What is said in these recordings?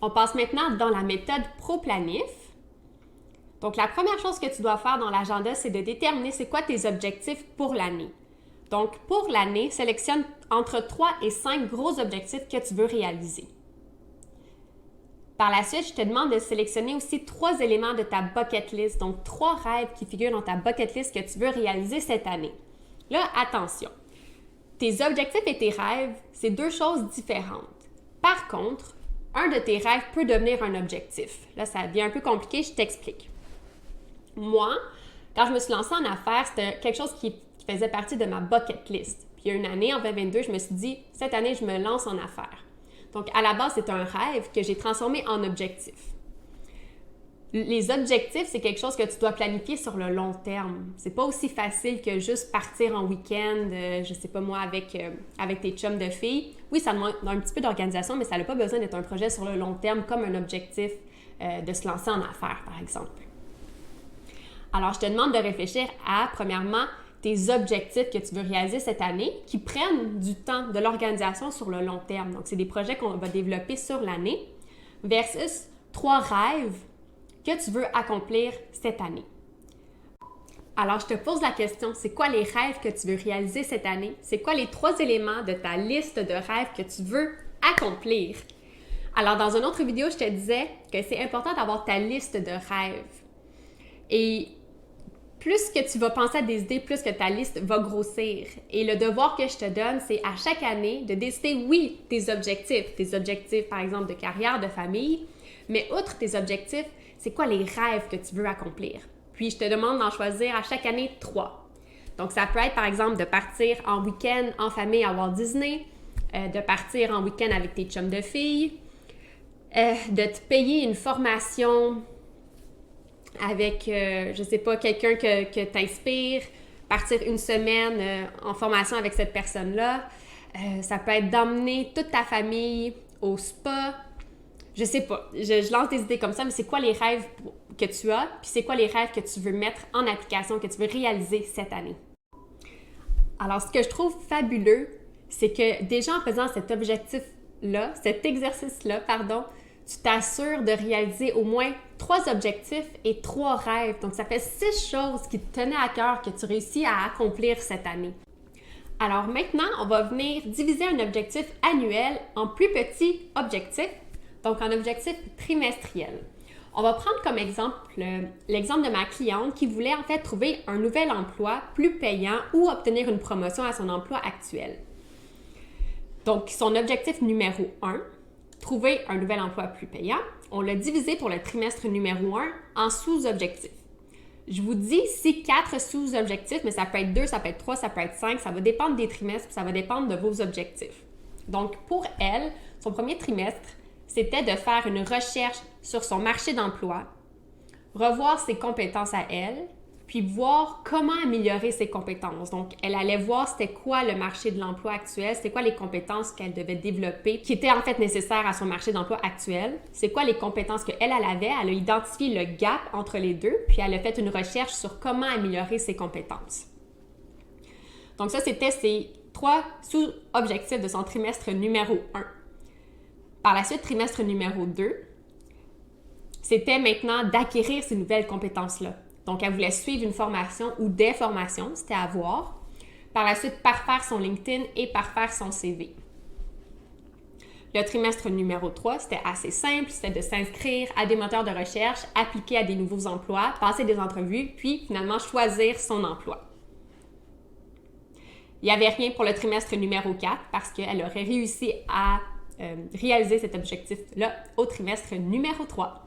On passe maintenant dans la méthode ProPlanif. Donc, la première chose que tu dois faire dans l'agenda, c'est de déterminer c'est quoi tes objectifs pour l'année. Donc, pour l'année, sélectionne entre 3 et 5 gros objectifs que tu veux réaliser. Par la suite, je te demande de sélectionner aussi 3 éléments de ta bucket list, donc 3 rêves qui figurent dans ta bucket list que tu veux réaliser cette année. Là, attention, tes objectifs et tes rêves, c'est 2 choses différentes. Par contre, un de tes rêves peut devenir un objectif. Là, ça devient un peu compliqué, je t'explique. Moi, quand je me suis lancée en affaires, c'était quelque chose qui faisait partie de ma bucket list. Puis il y a une année, en 2022, je me suis dit, cette année, je me lance en affaires. Donc, à la base, c'est un rêve que j'ai transformé en objectif. Les objectifs, c'est quelque chose que tu dois planifier sur le long terme. C'est pas aussi facile que juste partir en week-end, je sais pas moi, avec tes chums de filles. Oui, ça demande un petit peu d'organisation, mais ça n'a pas besoin d'être un projet sur le long terme comme un objectif de se lancer en affaires, par exemple. Alors, je te demande de réfléchir à, premièrement, tes objectifs que tu veux réaliser cette année qui prennent du temps, de l'organisation sur le long terme. Donc, c'est des projets qu'on va développer sur l'année versus 3 rêves que tu veux accomplir cette année. Alors, je te pose la question, c'est quoi les rêves que tu veux réaliser cette année? C'est quoi les 3 éléments de ta liste de rêves que tu veux accomplir? Alors, dans une autre vidéo, je te disais que c'est important d'avoir ta liste de rêves. Et plus que tu vas penser à des idées, plus que ta liste va grossir. Et le devoir que je te donne, c'est à chaque année de décider, oui, tes objectifs par exemple de carrière, de famille, mais outre tes objectifs, c'est quoi les rêves que tu veux accomplir? Puis je te demande d'en choisir à chaque année 3. Donc ça peut être par exemple de partir en week-end en famille à Walt Disney, de partir en week-end avec tes chums de filles, de te payer une formation avec, je sais pas, quelqu'un que t'inspire, partir une semaine en formation avec cette personne-là. Ça peut être d'emmener toute ta famille au spa. Je sais pas, je lance des idées comme ça, mais c'est quoi les rêves que tu as, puis c'est quoi les rêves que tu veux mettre en application, que tu veux réaliser cette année. Alors, ce que je trouve fabuleux, c'est que déjà en faisant cet exercice-là, tu t'assures de réaliser au moins 3 objectifs et 3 rêves. Donc, ça fait 6 choses qui te tenaient à cœur que tu réussis à accomplir cette année. Alors maintenant, on va venir diviser un objectif annuel en plus petits objectifs, donc en objectifs trimestriels. On va prendre comme exemple l'exemple de ma cliente qui voulait en fait trouver un nouvel emploi plus payant ou obtenir une promotion à son emploi actuel. Donc, son objectif numéro 1, trouver un nouvel emploi plus payant, on l'a divisé pour le trimestre numéro 1 en sous-objectifs. Je vous dis ici 4 sous-objectifs, mais ça peut être 2, ça peut être 3, ça peut être 5, ça va dépendre des trimestres, ça va dépendre de vos objectifs. Donc, pour elle, son premier trimestre, c'était de faire une recherche sur son marché d'emploi, revoir ses compétences à elle, puis voir comment améliorer ses compétences. Donc, elle allait voir c'était quoi le marché de l'emploi actuel, c'était quoi les compétences qu'elle devait développer, qui étaient en fait nécessaires à son marché d'emploi actuel, c'est quoi les compétences qu'elle avait, elle a identifié le gap entre les deux, puis elle a fait une recherche sur comment améliorer ses compétences. Donc ça, c'était ses 3 sous-objectifs de son trimestre numéro 1. Par la suite, trimestre numéro 2, c'était maintenant d'acquérir ces nouvelles compétences-là. Donc, elle voulait suivre une formation ou des formations, c'était à voir. Par la suite, parfaire son LinkedIn et parfaire son CV. Le trimestre numéro 3, c'était assez simple, c'était de s'inscrire à des moteurs de recherche, appliquer à des nouveaux emplois, passer des entrevues, puis finalement choisir son emploi. Il n'y avait rien pour le trimestre numéro 4 parce qu'elle aurait réussi à réaliser cet objectif-là au trimestre numéro 3.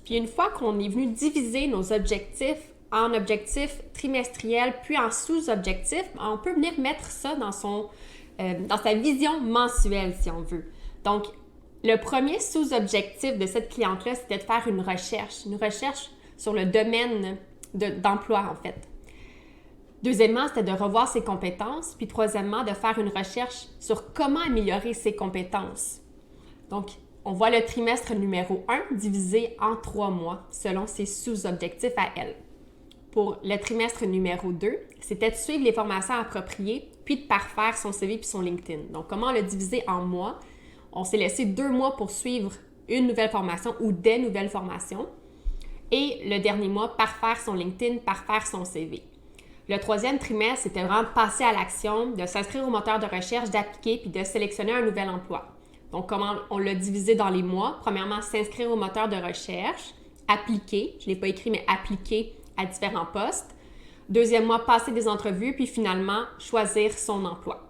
Puis une fois qu'on est venu diviser nos objectifs en objectifs trimestriels puis en sous-objectifs, on peut venir mettre ça dans sa vision mensuelle, si on veut. Donc, le premier sous-objectif de cette cliente-là, c'était de faire une recherche sur le domaine d'emploi, en fait. Deuxièmement, c'était de revoir ses compétences. Puis troisièmement, de faire une recherche sur comment améliorer ses compétences. Donc, on voit le trimestre numéro 1 divisé en 3 mois selon ses sous-objectifs à elle. Pour le trimestre numéro 2, c'était de suivre les formations appropriées puis de parfaire son CV puis son LinkedIn. Donc, comment on l'a divisé en mois? On s'est laissé 2 mois pour suivre une nouvelle formation ou des nouvelles formations. Et le dernier mois, parfaire son LinkedIn, parfaire son CV. Le troisième trimestre, c'était vraiment passer à l'action, de s'inscrire au moteur de recherche, d'appliquer puis de sélectionner un nouvel emploi. Donc, comment on l'a divisé dans les mois? Premièrement, s'inscrire au moteur de recherche, appliquer, je ne l'ai pas écrit, mais appliquer à différents postes. Deuxième mois, passer des entrevues, puis finalement, choisir son emploi.